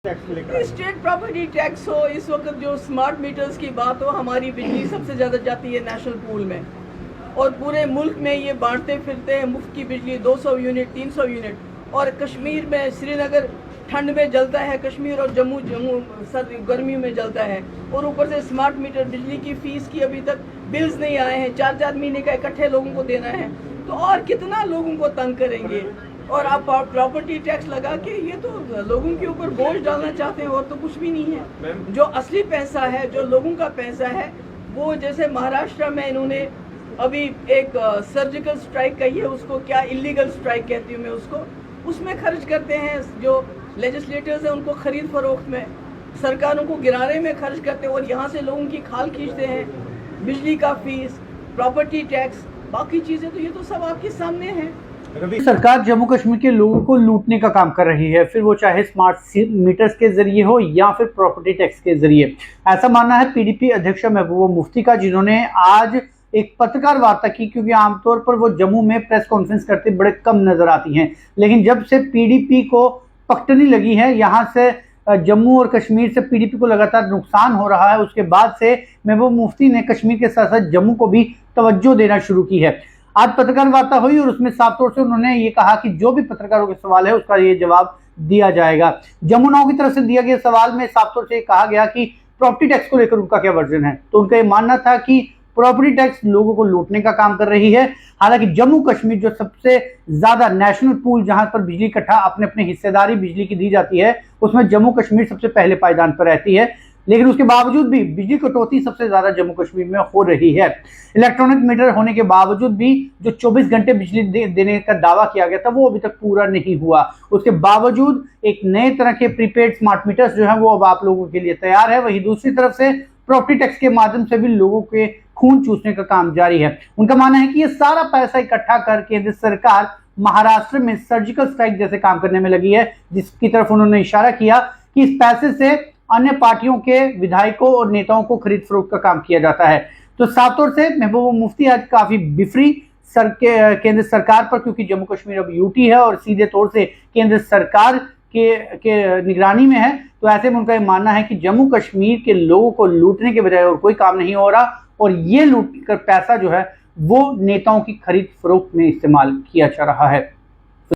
State property tax हो, इस वक्त जो स्मार्ट मीटर्स की बात हो, हमारी बिजली सबसे ज़्यादा जाती है नेशनल पूल में, और पूरे मुल्क में ये बांटते फिरते हैं मुफ्त की बिजली 200 यूनिट 300 यूनिट, और कश्मीर में श्रीनगर ठंड में जलता है, कश्मीर और जम्मू सर्दी गर्मी में जलता है, और ऊपर से स्मार्ट मीटर बिजली की फीस की अभी तक बिल्स नहीं आए हैं, 4-4 महीने का इकट्ठे लोगों को देना है, तो और कितना लोगों को तंग करेंगे। और आप प्रॉपर्टी टैक्स लगा के ये तो लोगों के ऊपर बोझ डालना चाहते हैं, और तो कुछ भी नहीं है। जो असली पैसा है, जो लोगों का पैसा है, वो जैसे महाराष्ट्र में इन्होंने अभी एक सर्जिकल स्ट्राइक कही है, उसको क्या इलीगल स्ट्राइक कहती हूँ मैं उसको, उसमें खर्च करते हैं। जो लेजिस्लेटर्स हैं उनको खरीद फरोख्त में, सरकारों को गिराने में खर्च करते हैं, और यहाँ से लोगों की खाल खींचते हैं। बिजली का फीस, प्रॉपर्टी टैक्स, बाकी चीज़ें तो ये तो सब आपके सामने है। सरकार जम्मू कश्मीर के लोगों को लूटने का काम कर रही है, फिर वो चाहे स्मार्ट मीटर्स के जरिए हो या फिर प्रॉपर्टी टैक्स के जरिए। ऐसा मानना है पीडीपी अध्यक्ष महबूबा मुफ्ती का, जिन्होंने आज एक पत्रकार वार्ता की, क्योंकि आमतौर पर वो जम्मू में प्रेस कॉन्फ्रेंस करते बड़े कम नजर आती हैं, लेकिन जब से पीडीपी को पकड़नी लगी है, यहाँ से जम्मू और कश्मीर से पीडीपी को लगातार नुकसान हो रहा है, उसके बाद से महबूबा मुफ्ती ने कश्मीर के साथ साथ जम्मू को भी तवज्जो देना शुरू की है। आज पत्रकार वार्ता हुई और उसमें साफ तौर से उन्होंने ये कहा कि जो भी पत्रकारों के सवाल है उसका ये जवाब दिया जाएगा। जमुनाओं की तरफ से दिया गया सवाल में साफ तौर से कहा गया कि प्रॉपर्टी टैक्स को लेकर उनका क्या वर्जन है, तो उनका ये मानना था कि प्रॉपर्टी टैक्स लोगों को लूटने का काम कर रही है। हालांकि जम्मू कश्मीर जो सबसे ज्यादा नेशनल पूल जहां पर बिजली इकट्ठा अपने अपने हिस्सेदारी बिजली की दी जाती है, उसमें जम्मू कश्मीर सबसे पहले पायदान पर रहती है, लेकिन उसके बावजूद भी बिजली कटौती सबसे ज्यादा जम्मू कश्मीर में हो रही है। इलेक्ट्रॉनिक मीटर होने के बावजूद भी जो 24 घंटे बिजली देने का दावा किया गया था वो अभी तक पूरा नहीं हुआ। उसके बावजूद एक नए तरह के प्रीपेड स्मार्ट मीटर्स जो है वो अब आप लोगों के लिए तैयार है। वहीं दूसरी तरफ से प्रॉपर्टी टैक्स के माध्यम से भी लोगों के खून चूसने का काम जारी है। उनका मानना है कि ये सारा पैसा इकट्ठा कर केंद्र सरकार महाराष्ट्र में सर्जिकल स्ट्राइक जैसे काम करने में लगी है, जिसकी तरफ उन्होंने इशारा किया कि इस पैसे से अन्य पार्टियों के विधायकों और नेताओं को खरीद फरोख्त का काम किया जाता है। तो साफ तौर से महबूबा मुफ्ती आज काफी बिफरी केंद्र सरकार पर, क्योंकि जम्मू कश्मीर अब यूटी है और सीधे तौर से केंद्र सरकार के निगरानी में है। तो ऐसे में उनका ये मानना है कि जम्मू कश्मीर के लोगों को लूटने के बजाय और कोई काम नहीं हो रहा, और ये लूट कर पैसा जो है वो नेताओं की खरीद फरोख्त में इस्तेमाल किया जा रहा है।